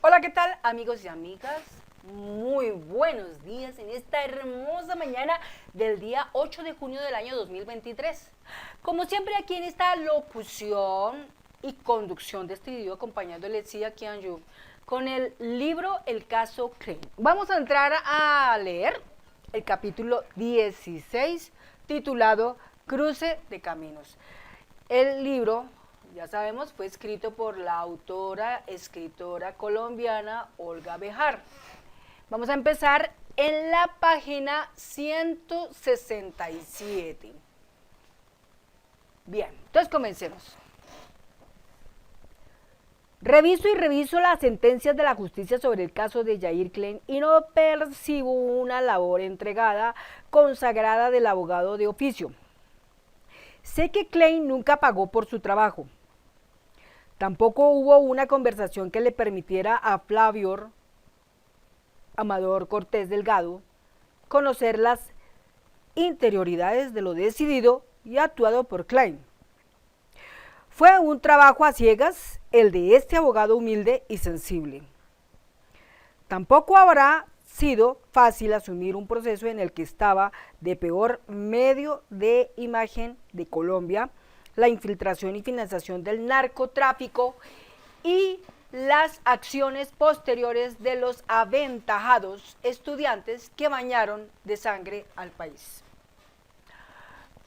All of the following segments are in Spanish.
Hola, ¿qué tal, amigos y amigas? Muy buenos días en esta hermosa mañana del día 8 de junio del año 2023. Como siempre, aquí en esta locución y conducción de este video, acompañándole Sia Kianju con el libro El caso Klein. Vamos a entrar a leer el capítulo 16, titulado Cruce de Caminos. El libro, ya sabemos, fue escrito por la autora, escritora colombiana Olga Bejar. Vamos a empezar en la página 167. Bien, entonces comencemos. Reviso las sentencias de la justicia sobre el caso de Yair Klein y no percibo una labor entregada, consagrada del abogado de oficio. Sé que Klein nunca pagó por su trabajo. Tampoco hubo una conversación que le permitiera a Flavio Amador Cortés Delgado conocer las interioridades de lo decidido y actuado por Klein. Fue un trabajo a ciegas el de este abogado humilde y sensible. Tampoco habrá sido fácil asumir un proceso en el que estaba de peor medio de imagen de Colombia, la infiltración y financiación del narcotráfico y las acciones posteriores de los aventajados estudiantes que bañaron de sangre al país.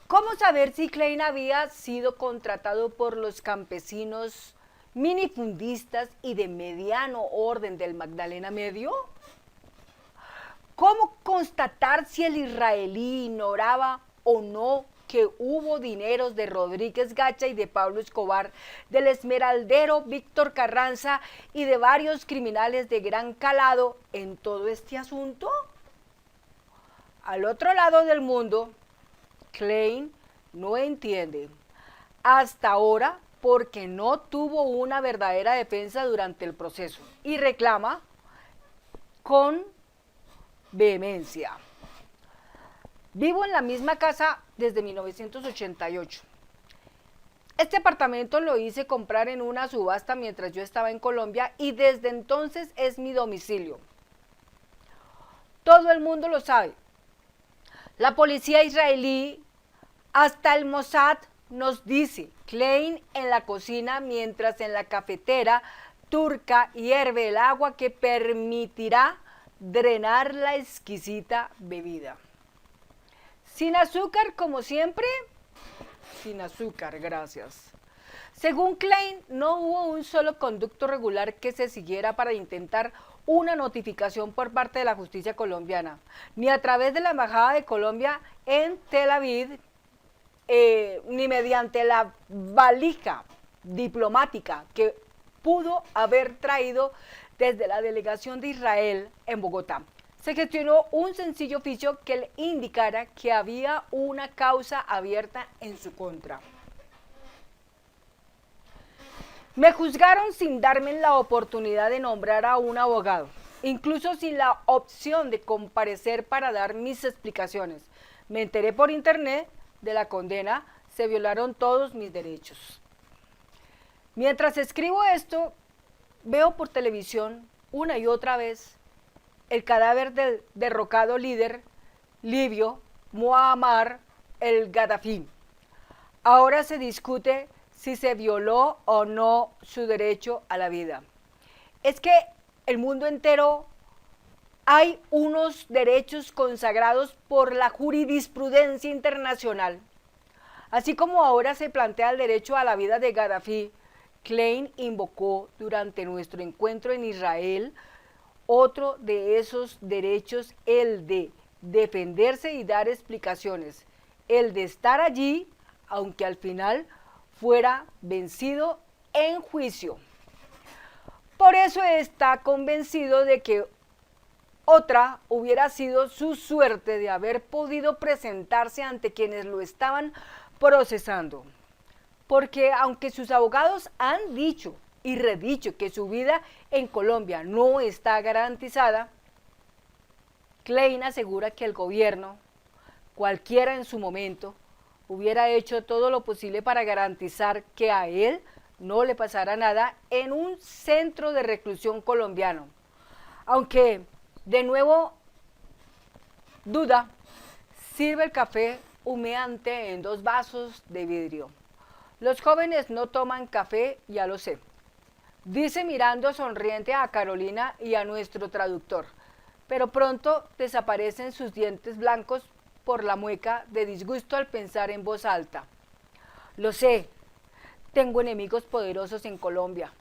¿Cómo saber si Klein había sido contratado por los campesinos minifundistas y de mediano orden del Magdalena Medio? ¿Cómo constatar si el israelí ignoraba o no que hubo dineros de Rodríguez Gacha y de Pablo Escobar, del esmeraldero Víctor Carranza y de varios criminales de gran calado en todo este asunto? Al otro lado del mundo, Klein no entiende, hasta ahora, porque no tuvo una verdadera defensa durante el proceso y reclama con vehemencia. Vivo en la misma casa desde 1988. Este apartamento lo hice comprar en una subasta mientras yo estaba en Colombia y desde entonces es mi domicilio. Todo el mundo lo sabe. La policía israelí, hasta el Mossad, nos dice: Klein en la cocina mientras en la cafetera turca hierve el agua que permitirá drenar la exquisita bebida. Sin azúcar, como siempre. Sin azúcar, gracias. Según Klein, no hubo un solo conducto regular que se siguiera para intentar una notificación por parte de la justicia colombiana, ni a través de la Embajada de Colombia en Tel Aviv, ni mediante la valija diplomática que pudo haber traído desde la delegación de Israel en Bogotá. Se gestionó un sencillo oficio que le indicara que había una causa abierta en su contra. Me juzgaron sin darme la oportunidad de nombrar a un abogado, incluso sin la opción de comparecer para dar mis explicaciones. Me enteré por internet de la condena, se violaron todos mis derechos. Mientras escribo esto, veo por televisión una y otra vez el cadáver del derrocado líder libio Muammar el Gaddafi. Ahora se discute si se violó o no su derecho a la vida. Es que el mundo entero hay unos derechos consagrados por la jurisprudencia internacional. Así como ahora se plantea el derecho a la vida de Gaddafi, Klein invocó durante nuestro encuentro en Israel otro de esos derechos, el de defenderse y dar explicaciones, el de estar allí, aunque al final fuera vencido en juicio. Por eso está convencido de que otra hubiera sido su suerte de haber podido presentarse ante quienes lo estaban procesando. Porque aunque sus abogados han dicho y redicho que su vida en Colombia no está garantizada, Klein asegura que el gobierno, cualquiera en su momento, hubiera hecho todo lo posible para garantizar que a él no le pasará nada en un centro de reclusión colombiano. Aunque, de nuevo, duda, sirve el café humeante en 2 vasos de vidrio. Los jóvenes no toman café, ya lo sé. Dice mirando sonriente a Carolina y a nuestro traductor, pero pronto desaparecen sus dientes blancos por la mueca de disgusto al pensar en voz alta. Lo sé, tengo enemigos poderosos en Colombia.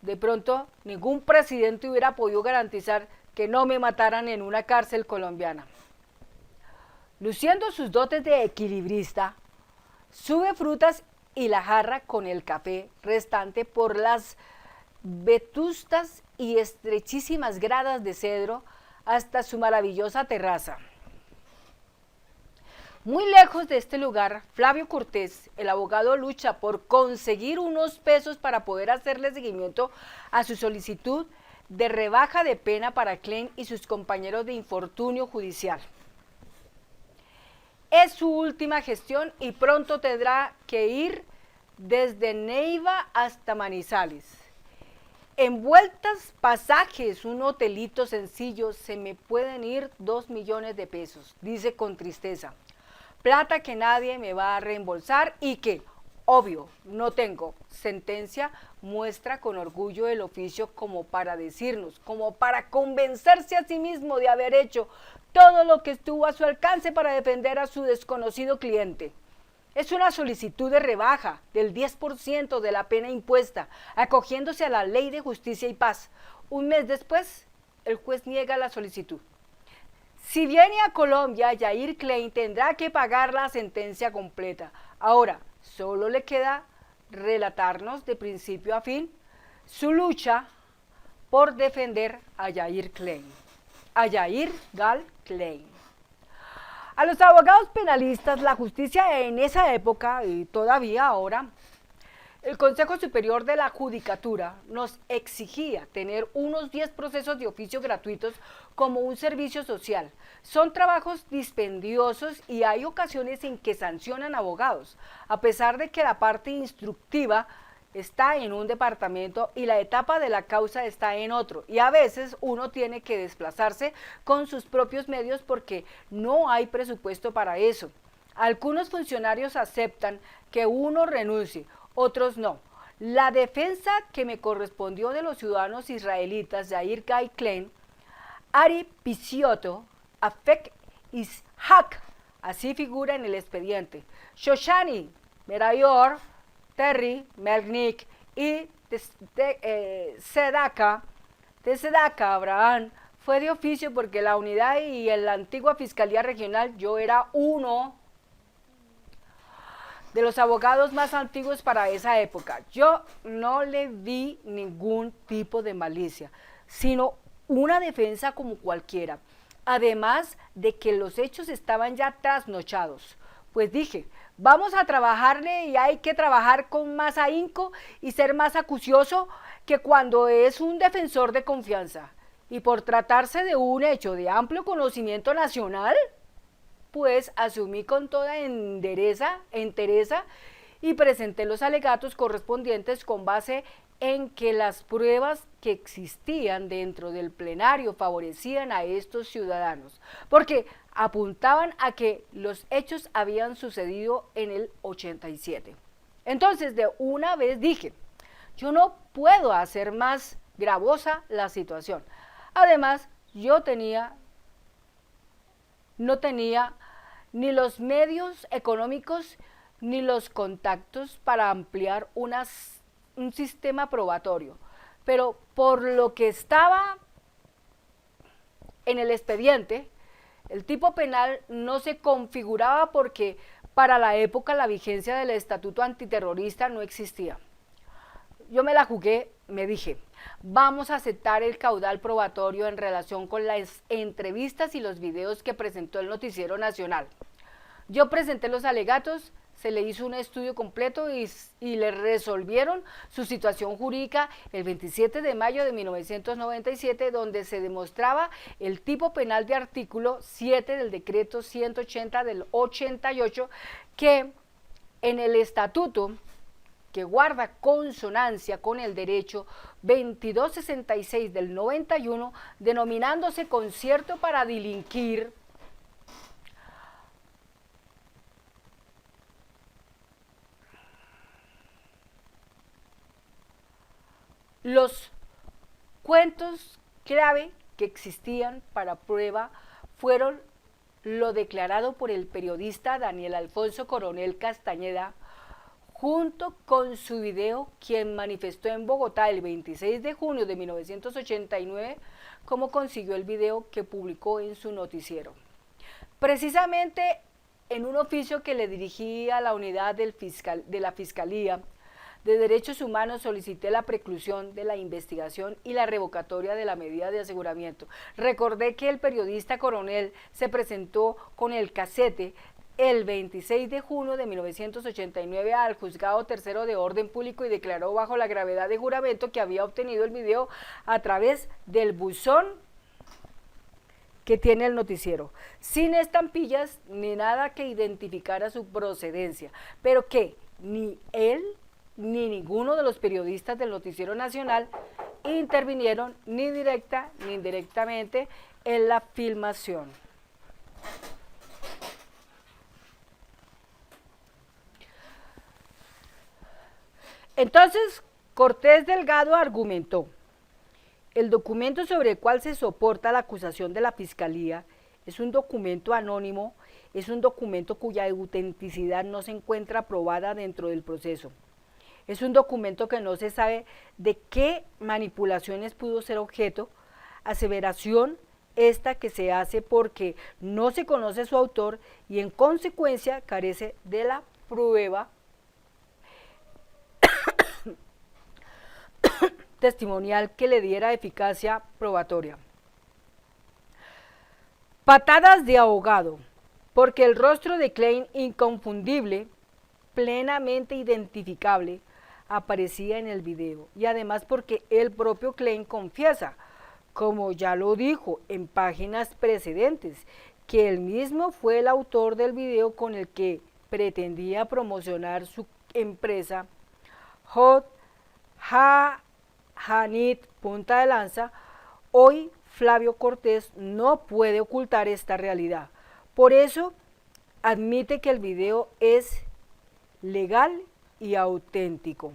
De pronto, ningún presidente hubiera podido garantizar que no me mataran en una cárcel colombiana. Luciendo sus dotes de equilibrista, sube frutas y la jarra con el café restante por las vetustas y estrechísimas gradas de cedro hasta su maravillosa terraza. Muy lejos de este lugar, Flavio Cortés, el abogado, lucha por conseguir unos pesos para poder hacerle seguimiento a su solicitud de rebaja de pena para Klein y sus compañeros de infortunio judicial. Es su última gestión y pronto tendrá que ir desde Neiva hasta Manizales. En vueltas, pasajes, un hotelito sencillo, se me pueden ir 2 millones de pesos, dice con tristeza. Plata que nadie me va a reembolsar y que, obvio, no tengo. Sentencia muestra con orgullo el oficio como para decirnos, como para convencerse a sí mismo de haber hecho todo lo que estuvo a su alcance para defender a su desconocido cliente. Es una solicitud de rebaja del 10% de la pena impuesta, acogiéndose a la Ley de Justicia y Paz. Un mes después, el juez niega la solicitud. Si viene a Colombia, Yair Klein tendrá que pagar la sentencia completa. Ahora, solo le queda relatarnos de principio a fin su lucha por defender a Yair Klein, a Yair Gal Klein. A los abogados penalistas, la justicia en esa época y todavía ahora, el Consejo Superior de la Judicatura nos exigía tener unos 10 procesos de oficio gratuitos como un servicio social. Son trabajos dispendiosos y hay ocasiones en que sancionan abogados, a pesar de que la parte instructiva está en un departamento y la etapa de la causa está en otro. Y a veces uno tiene que desplazarse con sus propios medios porque no hay presupuesto para eso. Algunos funcionarios aceptan que uno renuncie, otros no. La defensa que me correspondió de los ciudadanos israelitas Yair Gal Klein, Ari Picciotto, Afek Ishak, así figura en el expediente, Shoshani Merayor, Terry Melnick y Sedaka Abraham, fue de oficio porque la unidad y en la antigua Fiscalía Regional yo era uno de los abogados más antiguos para esa época. Yo no le vi ningún tipo de malicia, sino una defensa como cualquiera. Además de que los hechos estaban ya trasnochados. Pues dije, vamos a trabajarle y hay que trabajar con más ahínco y ser más acucioso que cuando es un defensor de confianza. Y por tratarse de un hecho de amplio conocimiento nacional, pues asumí con toda entereza y presenté los alegatos correspondientes con base en que las pruebas que existían dentro del plenario favorecían a estos ciudadanos, porque apuntaban a que los hechos habían sucedido en el 87. Entonces, de una vez dije, yo no puedo hacer más gravosa la situación. Además, yo no tenía ni los medios económicos ni los contactos para ampliar un sistema probatorio. Pero por lo que estaba en el expediente, el tipo penal no se configuraba porque para la época la vigencia del estatuto antiterrorista no existía. Yo me la jugué, me dije, vamos a aceptar el caudal probatorio en relación con las entrevistas y los videos que presentó el Noticiero Nacional. Yo presenté los alegatos, se le hizo un estudio completo y le resolvieron su situación jurídica el 27 de mayo de 1997, donde se demostraba el tipo penal de artículo 7 del decreto 180 del 88, que en el estatuto que guarda consonancia con el derecho 2266 del 91, denominándose concierto para delinquir, los cuentos clave que existían para prueba fueron lo declarado por el periodista Daniel Alfonso Coronel Castañeda, junto con su video, quien manifestó en Bogotá el 26 de junio de 1989 cómo consiguió el video que publicó en su noticiero. Precisamente en un oficio que le dirigí a la unidad de la Fiscalía de Derechos Humanos, solicité la preclusión de la investigación y la revocatoria de la medida de aseguramiento. Recordé que el periodista Coronel se presentó con el casete el 26 de junio de 1989 al Juzgado Tercero de Orden Público y declaró bajo la gravedad de juramento que había obtenido el video a través del buzón que tiene el noticiero, sin estampillas ni nada que identificara su procedencia, pero que ni él ni ninguno de los periodistas del Noticiero Nacional intervinieron ni directa ni indirectamente en la filmación. Entonces, Cortés Delgado argumentó: el documento sobre el cual se soporta la acusación de la Fiscalía es un documento anónimo, es un documento cuya autenticidad no se encuentra probada dentro del proceso. Es un documento que no se sabe de qué manipulaciones pudo ser objeto, aseveración esta que se hace porque no se conoce su autor y en consecuencia carece de la prueba testimonial que le diera eficacia probatoria. Patadas de ahogado, porque el rostro de Klein, inconfundible, plenamente identificable, aparecía en el video, y además porque el propio Klein confiesa, como ya lo dijo en páginas precedentes, que él mismo fue el autor del video con el que pretendía promocionar su empresa Hot Hanit Punta de Lanza. Hoy Flavio Cortés no puede ocultar esta realidad. Por eso admite que el video es legal y auténtico.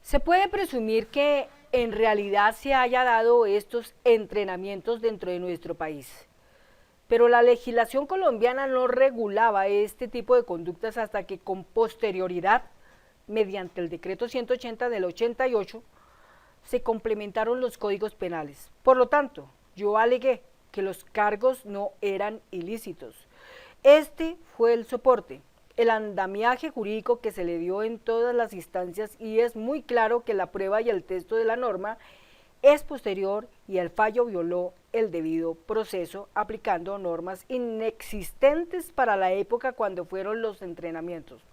Se puede presumir que en realidad se haya dado estos entrenamientos dentro de nuestro país, pero la legislación colombiana no regulaba este tipo de conductas hasta que con posterioridad, mediante el decreto 180 del 88, se complementaron los códigos penales. Por lo tanto, yo alegué que los cargos no eran ilícitos. Este fue el soporte, el andamiaje jurídico que se le dio en todas las instancias, y es muy claro que la prueba y el texto de la norma es posterior y el fallo violó el debido proceso aplicando normas inexistentes para la época cuando fueron los entrenamientos.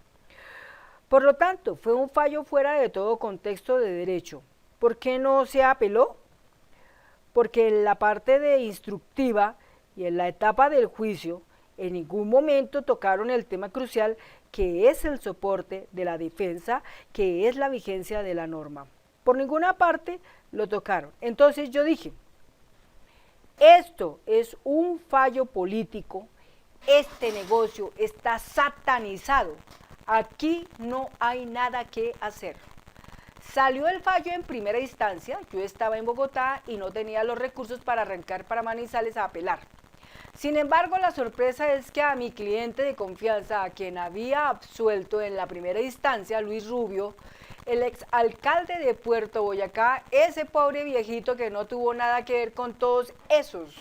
Por lo tanto, fue un fallo fuera de todo contexto de derecho. ¿Por qué no se apeló? Porque en la parte de instructiva y en la etapa del juicio, en ningún momento tocaron el tema crucial que es el soporte de la defensa, que es la vigencia de la norma. Por ninguna parte lo tocaron. Entonces yo dije, esto es un fallo político, este negocio está satanizado, aquí no hay nada que hacer. Salió el fallo en primera instancia, yo estaba en Bogotá y no tenía los recursos para arrancar para Manizales a apelar. Sin embargo, la sorpresa es que a mi cliente de confianza, a quien había absuelto en la primera instancia, Luis Rubio, el exalcalde de Puerto Boyacá, ese pobre viejito que no tuvo nada que ver con todos esos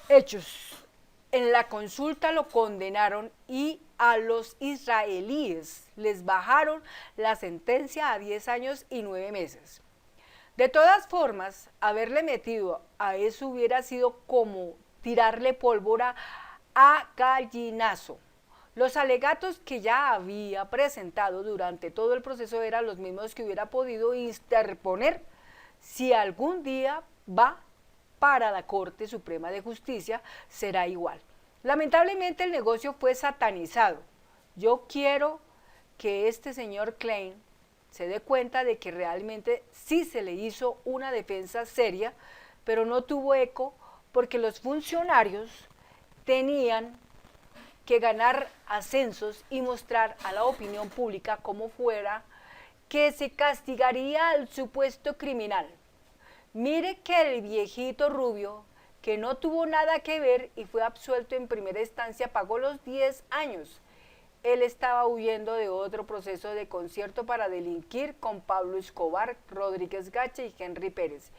hechos, en la consulta lo condenaron y a los israelíes les bajaron la sentencia a 10 años y 9 meses. De todas formas, haberle metido a eso hubiera sido como tirarle pólvora a gallinazo. Los alegatos que ya había presentado durante todo el proceso eran los mismos que hubiera podido interponer si algún día va para la Corte Suprema de Justicia, será igual. Lamentablemente el negocio fue satanizado. Yo quiero que este señor Klein se dé cuenta de que realmente sí se le hizo una defensa seria, pero no tuvo eco porque los funcionarios tenían que ganar ascensos y mostrar a la opinión pública como fuera que se castigaría al supuesto criminal. Mire que el viejito rubio, que no tuvo nada que ver y fue absuelto en primera instancia, pagó los 10 años. Él estaba huyendo de otro proceso de concierto para delinquir con Pablo Escobar, Rodríguez Gacha y Henry Pérez.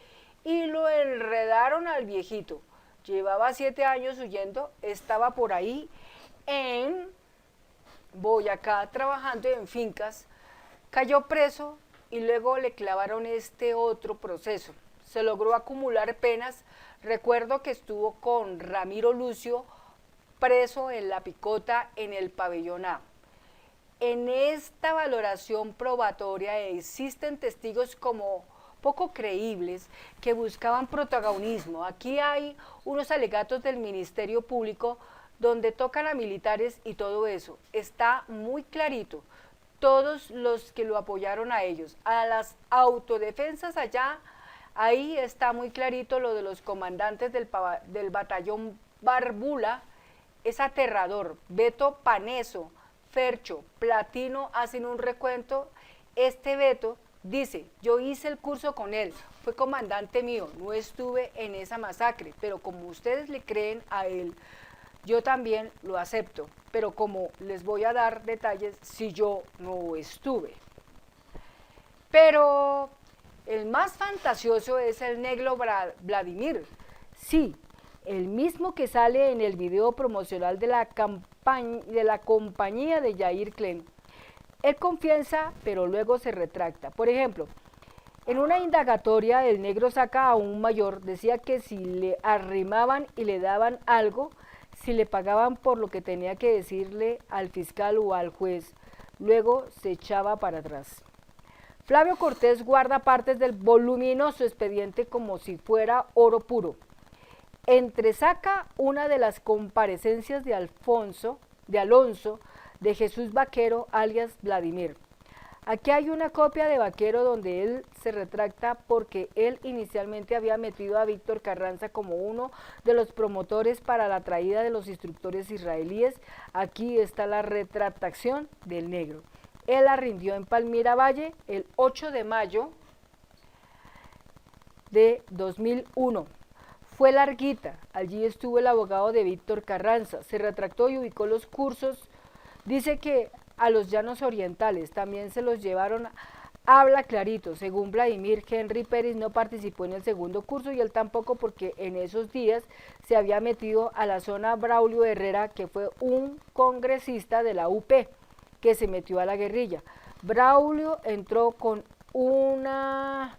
Y lo enredaron al viejito. Llevaba 7 años huyendo, estaba por ahí en Boyacá trabajando en fincas, cayó preso y luego le clavaron este otro proceso. Se logró acumular penas. Recuerdo que estuvo con Ramiro Lucio preso en La Picota en el pabellón A. En esta valoración probatoria existen testigos como poco creíbles que buscaban protagonismo. Aquí hay unos alegatos del Ministerio Público donde tocan a militares y todo eso. Está muy clarito. Todos los que lo apoyaron a ellos, a las autodefensas allá, ahí está muy clarito lo de los comandantes del batallón Barbula, es aterrador. Beto Paneso, Fercho, Platino hacen un recuento. Este Beto dice, yo hice el curso con él, fue comandante mío, no estuve en esa masacre, pero como ustedes le creen a él, yo también lo acepto, pero como les voy a dar detalles si yo no estuve. Pero el más fantasioso es el negro Vladimir. Sí, el mismo que sale en el video promocional de la compañía de Yair Klein. Él confiesa, pero luego se retracta. Por ejemplo, en una indagatoria el negro saca a un mayor, decía que si le arrimaban y le daban algo, si le pagaban por lo que tenía que decirle al fiscal o al juez, luego se echaba para atrás. Flavio Cortés guarda partes del voluminoso expediente como si fuera oro puro. Entresaca una de las comparecencias de Alonso, de Jesús Vaquero, alias Vladimir. Aquí hay una copia de Vaquero donde él se retracta porque él inicialmente había metido a Víctor Carranza como uno de los promotores para la traída de los instructores israelíes. Aquí está la retractación del negro. Él la rindió en Palmira Valle el 8 de mayo de 2001. Fue larguita, allí estuvo el abogado de Víctor Carranza, se retractó y ubicó los cursos. Dice que a los llanos orientales también se los llevaron, habla clarito. Según Vladimir, Henry Pérez no participó en el segundo curso y él tampoco porque en esos días se había metido a la zona Braulio Herrera, que fue un congresista de la UP, que se metió a la guerrilla. Braulio entró con una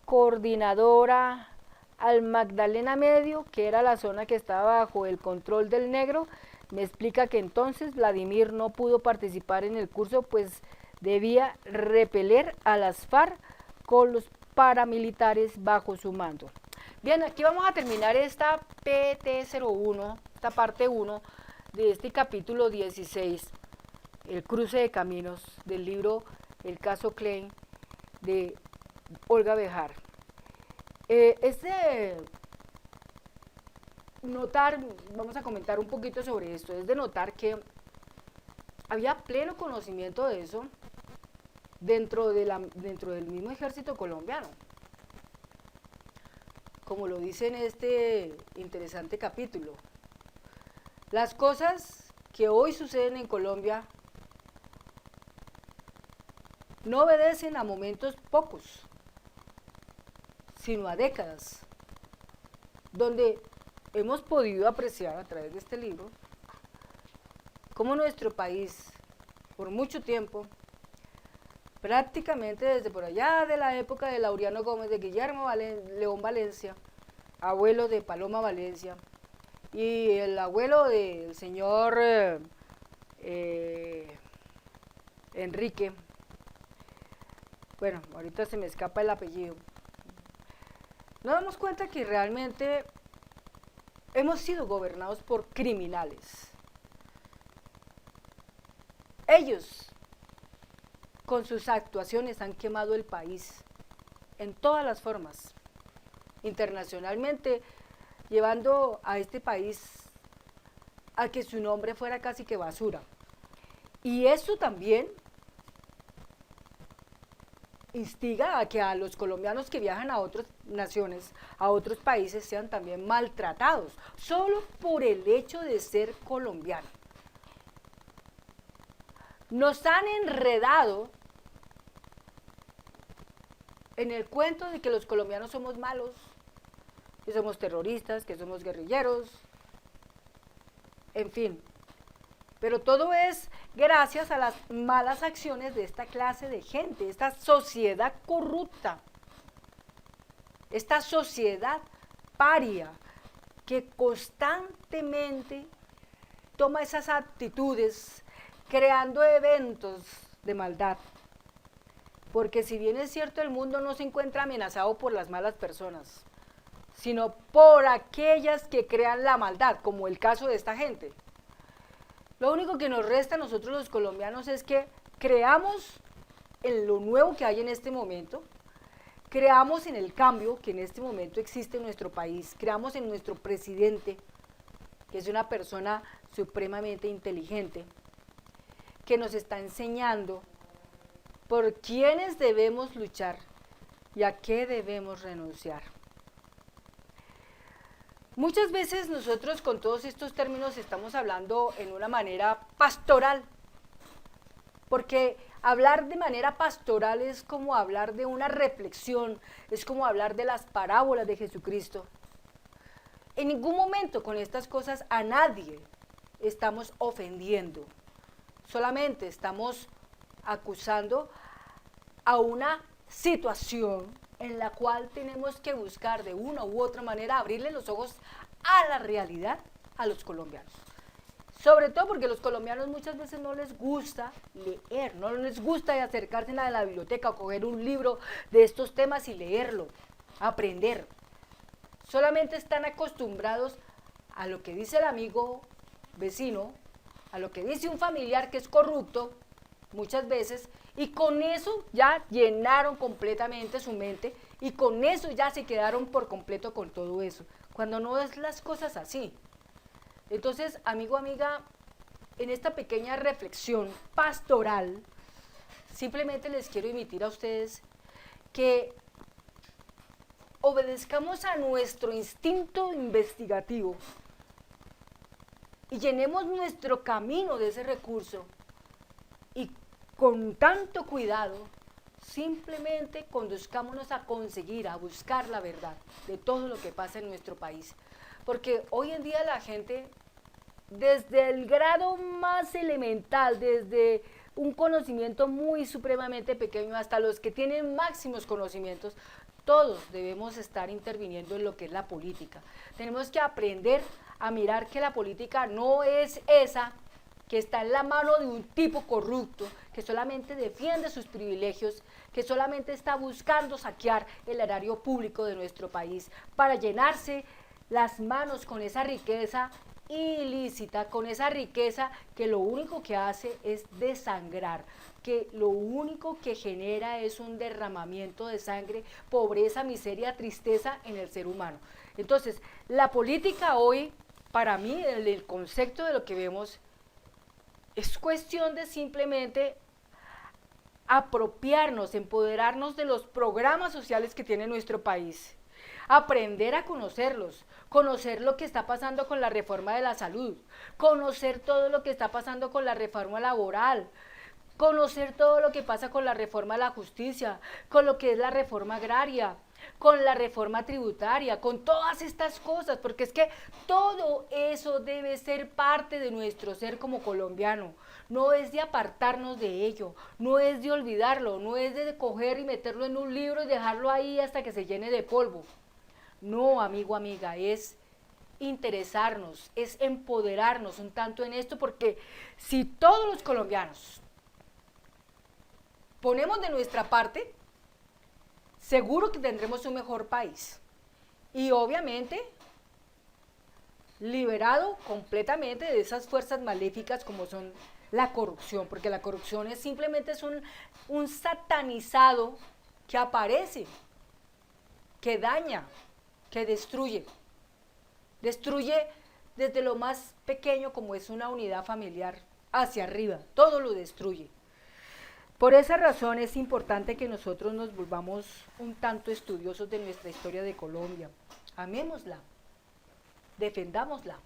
coordinadora al Magdalena Medio, que era la zona que estaba bajo el control del negro. Me explica que entonces Vladimir no pudo participar en el curso, pues debía repeler a las FARC con los paramilitares bajo su mando. Bien, aquí vamos a terminar esta PT01, esta parte 1 de este capítulo 16, el cruce de caminos del libro El caso Klein de Olga Bejar. Vamos a comentar un poquito sobre esto, es de notar que había pleno conocimiento de eso dentro del mismo ejército colombiano, como lo dice en este interesante capítulo. Las cosas que hoy suceden en Colombia no obedecen a momentos pocos, sino a décadas, donde hemos podido apreciar a través de este libro cómo nuestro país, por mucho tiempo, prácticamente desde por allá de la época de Laureano Gómez, de Guillermo León Valencia, abuelo de Paloma Valencia, y el abuelo del señor Enrique, bueno, ahorita se me escapa el apellido, nos damos cuenta que realmente hemos sido gobernados por criminales. Ellos, con sus actuaciones, han quemado el país en todas las formas, internacionalmente, llevando a este país a que su nombre fuera casi que basura. Y eso también instiga a que a los colombianos que viajan a otras naciones, a otros países, sean también maltratados, solo por el hecho de ser colombiano. Nos han enredado en el cuento de que los colombianos somos malos, que somos terroristas, que somos guerrilleros, en fin. Pero todo es gracias a las malas acciones de esta clase de gente, esta sociedad corrupta, esta sociedad paria que constantemente toma esas actitudes creando eventos de maldad. Porque si bien es cierto, el mundo no se encuentra amenazado por las malas personas, sino por aquellas que crean la maldad, como el caso de esta gente. Lo único que nos resta a nosotros los colombianos es que creamos en lo nuevo que hay en este momento, creamos en el cambio que en este momento existe en nuestro país, creamos en nuestro presidente, que es una persona supremamente inteligente, que nos está enseñando por quiénes debemos luchar y a qué debemos renunciar. Muchas veces nosotros con todos estos términos estamos hablando en una manera pastoral, porque hablar de manera pastoral es como hablar de una reflexión, es como hablar de las parábolas de Jesucristo. En ningún momento con estas cosas a nadie estamos ofendiendo, solamente estamos acusando a una situación en la cual tenemos que buscar de una u otra manera abrirle los ojos a la realidad a los colombianos. Sobre todo porque a los colombianos muchas veces no les gusta leer, no les gusta acercarse a la biblioteca o coger un libro de estos temas y leerlo, aprender. Solamente están acostumbrados a lo que dice el amigo vecino, a lo que dice un familiar que es corrupto, muchas veces, y con eso ya llenaron completamente su mente y con eso ya se quedaron por completo con todo eso, cuando no es las cosas así. Entonces, amigo, amiga, en esta pequeña reflexión pastoral, simplemente les quiero invitar a ustedes que obedezcamos a nuestro instinto investigativo y llenemos nuestro camino de ese recurso y con tanto cuidado, simplemente conduzcámonos a conseguir, a buscar la verdad de todo lo que pasa en nuestro país. Porque hoy en día la gente, desde el grado más elemental, desde un conocimiento muy supremamente pequeño hasta los que tienen máximos conocimientos, todos debemos estar interviniendo en lo que es la política. Tenemos que aprender a mirar que la política no es esa que está en la mano de un tipo corrupto, que solamente defiende sus privilegios, que solamente está buscando saquear el erario público de nuestro país para llenarse las manos con esa riqueza ilícita, con esa riqueza que lo único que hace es desangrar, que lo único que genera es un derramamiento de sangre, pobreza, miseria, tristeza en el ser humano. Entonces, la política hoy, para mí, el concepto de lo que vemos, es cuestión de simplemente apropiarnos, empoderarnos de los programas sociales que tiene nuestro país, aprender a conocerlos, conocer lo que está pasando con la reforma de la salud, conocer todo lo que está pasando con la reforma laboral, conocer todo lo que pasa con la reforma de la justicia, con lo que es la reforma agraria, con la reforma tributaria, con todas estas cosas, porque es que todo eso debe ser parte de nuestro ser como colombiano. No es de apartarnos de ello, no es de olvidarlo, no es de coger y meterlo en un libro y dejarlo ahí hasta que se llene de polvo. No, amigo, amiga, es interesarnos, es empoderarnos un tanto en esto, porque si todos los colombianos ponemos de nuestra parte, seguro que tendremos un mejor país. Y obviamente liberado completamente de esas fuerzas maléficas como son la corrupción, porque la corrupción es simplemente es un satanizado que aparece, que daña, que destruye. Destruye desde lo más pequeño como es una unidad familiar hacia arriba, todo lo destruye. Por esa razón es importante que nosotros nos volvamos un tanto estudiosos de nuestra historia de Colombia. Amémosla, defendámosla.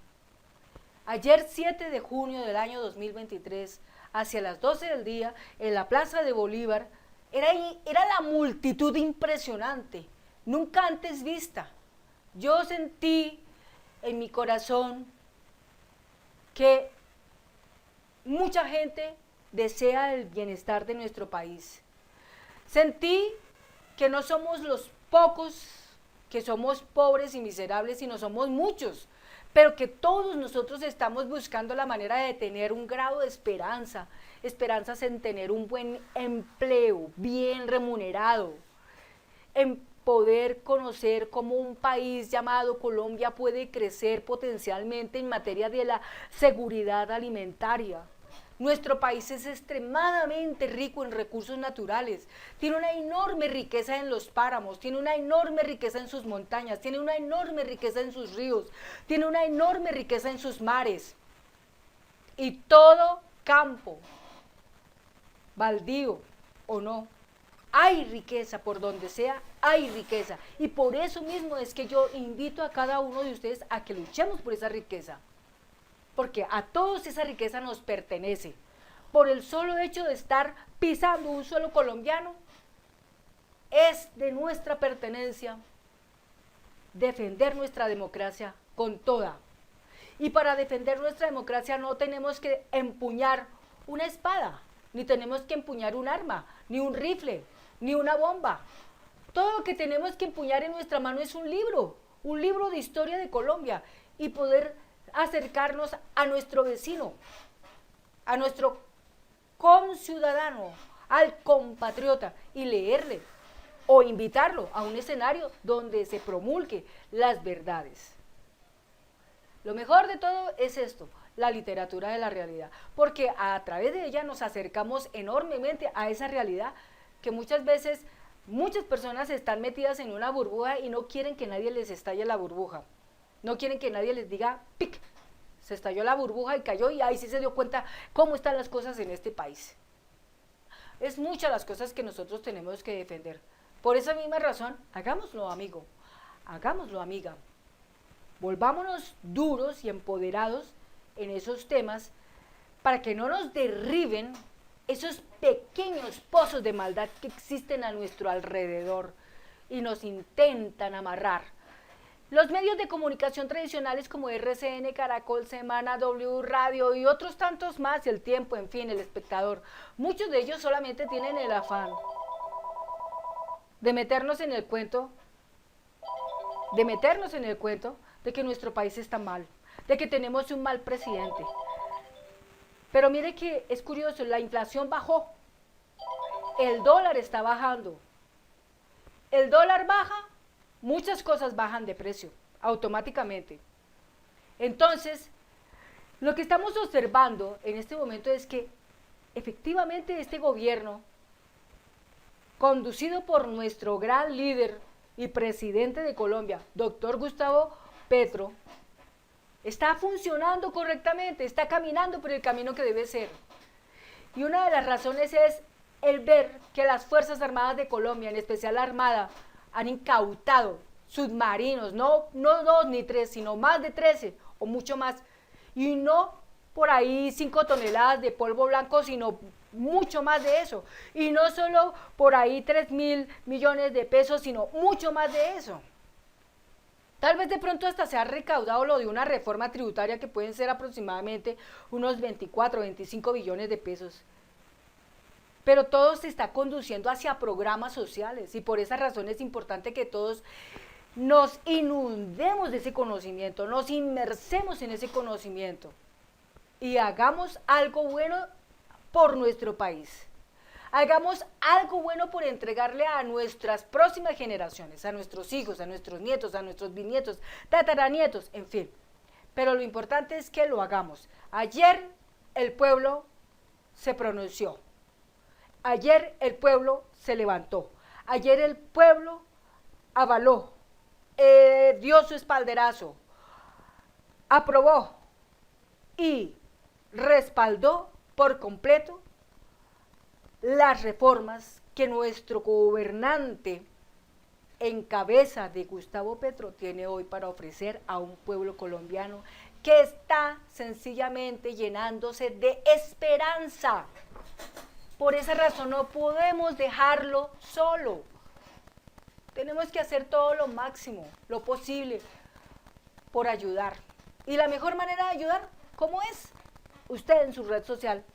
Ayer 7 de junio del año 2023, hacia las 12 del día, en la Plaza de Bolívar, era la multitud impresionante, nunca antes vista. Yo sentí en mi corazón que mucha gente desea el bienestar de nuestro país. Sentí que no somos los pocos que somos pobres y miserables, sino somos muchos, pero que todos nosotros estamos buscando la manera de tener un grado de esperanza, esperanzas en tener un buen empleo, bien remunerado, en poder conocer cómo un país llamado Colombia puede crecer potencialmente en materia de la seguridad alimentaria. Nuestro país es extremadamente rico en recursos naturales, tiene una enorme riqueza en los páramos, tiene una enorme riqueza en sus montañas, tiene una enorme riqueza en sus ríos, tiene una enorme riqueza en sus mares. Y todo campo, baldío o no, hay riqueza por donde sea, hay riqueza. Y por eso mismo es que yo invito a cada uno de ustedes a que luchemos por esa riqueza. Porque a todos esa riqueza nos pertenece. Por el solo hecho de estar pisando un suelo colombiano, es de nuestra pertenencia defender nuestra democracia con toda. Y para defender nuestra democracia no tenemos que empuñar una espada, ni tenemos que empuñar un arma, ni un rifle, ni una bomba. Todo lo que tenemos que empuñar en nuestra mano es un libro de historia de Colombia, y poder acercarnos a nuestro vecino, a nuestro conciudadano, al compatriota, y leerle o invitarlo a un escenario donde se promulgue las verdades. Lo mejor de todo es esto, la literatura de la realidad, porque a través de ella nos acercamos enormemente a esa realidad que muchas veces muchas personas están metidas en una burbuja y no quieren que nadie les estalle la burbuja. No quieren que nadie les diga, ¡pic! Se estalló la burbuja y cayó, y ahí sí se dio cuenta cómo están las cosas en este país. Es muchas las cosas que nosotros tenemos que defender. Por esa misma razón, hagámoslo, amigo, hagámoslo, amiga. Volvámonos duros y empoderados en esos temas para que no nos derriben esos pequeños pozos de maldad que existen a nuestro alrededor y nos intentan amarrar. Los medios de comunicación tradicionales como RCN, Caracol, Semana, W Radio y otros tantos más, El Tiempo, en fin, El Espectador, muchos de ellos solamente tienen el afán de meternos en el cuento, de que nuestro país está mal, de que tenemos un mal presidente. Pero mire que es curioso, la inflación bajó, el dólar está bajando. El dólar baja, muchas cosas bajan de precio automáticamente. Entonces, lo que estamos observando en este momento es que efectivamente este gobierno, conducido por nuestro gran líder y presidente de Colombia, doctor Gustavo Petro, está funcionando correctamente, está caminando por el camino que debe ser. Y una de las razones es el ver que las Fuerzas Armadas de Colombia, en especial la Armada, han incautado submarinos, no 2 ni 3, sino más de 13 o mucho más. Y no por ahí 5 toneladas de polvo blanco, sino mucho más de eso. Y no solo por ahí 3.000 millones de pesos, sino mucho más de eso. Tal vez de pronto hasta se ha recaudado lo de una reforma tributaria que pueden ser aproximadamente unos 24, 25 billones de pesos. Pero todo se está conduciendo hacia programas sociales, y por esa razón es importante que todos nos inundemos de ese conocimiento, nos inmersemos en ese conocimiento y hagamos algo bueno por nuestro país. Hagamos algo bueno por entregarle a nuestras próximas generaciones, a nuestros hijos, a nuestros nietos, a nuestros bisnietos, tataranietos, en fin. pero lo importante es que lo hagamos. Ayer el pueblo se pronunció, ayer el pueblo se levantó, ayer el pueblo avaló, dio su espalderazo, aprobó y respaldó por completo las reformas que nuestro gobernante en cabeza de Gustavo Petro tiene hoy para ofrecer a un pueblo colombiano que está sencillamente llenándose de esperanza. Por esa razón no podemos dejarlo solo. Tenemos que hacer todo lo máximo, lo posible, por ayudar. Y la mejor manera de ayudar, ¿cómo es? Usted en su red social,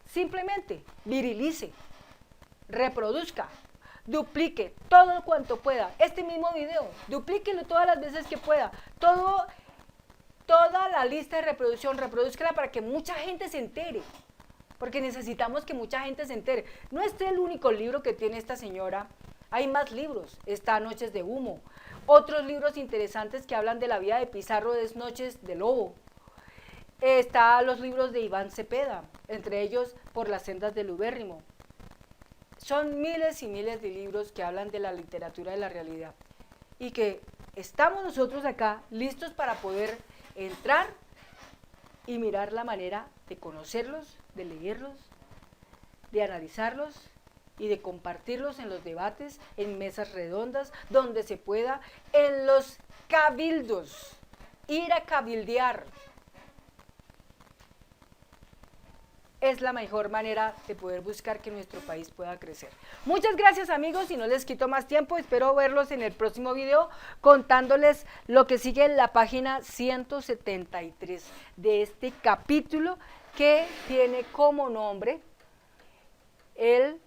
simplemente virilice, reproduzca, duplique todo cuanto pueda. Este mismo video, duplíquelo todas las veces que pueda. Toda la lista de reproducción, reproduzcala para que mucha gente se entere. Porque necesitamos que mucha gente se entere. No es el único libro que tiene esta señora. Hay más libros. Está Noches de Humo. Otros libros interesantes que hablan de la vida de Pizarro es Noches de Lobo. Está los libros de Iván Cepeda, entre ellos Por las sendas del Ubérrimo. Son miles y miles de libros que hablan de la literatura de la realidad y que estamos nosotros acá listos para poder entrar y mirar la manera de conocerlos, de leerlos, de analizarlos y de compartirlos en los debates, en mesas redondas, donde se pueda, en los cabildos, ir a cabildear. Es la mejor manera de poder buscar que nuestro país pueda crecer. Muchas gracias, amigos, y no les quito más tiempo. Espero verlos en el próximo video contándoles lo que sigue en la página 173 de este capítulo que tiene como nombre el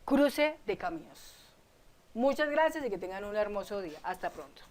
cruce de caminos. Muchas gracias y que tengan un hermoso día. Hasta pronto.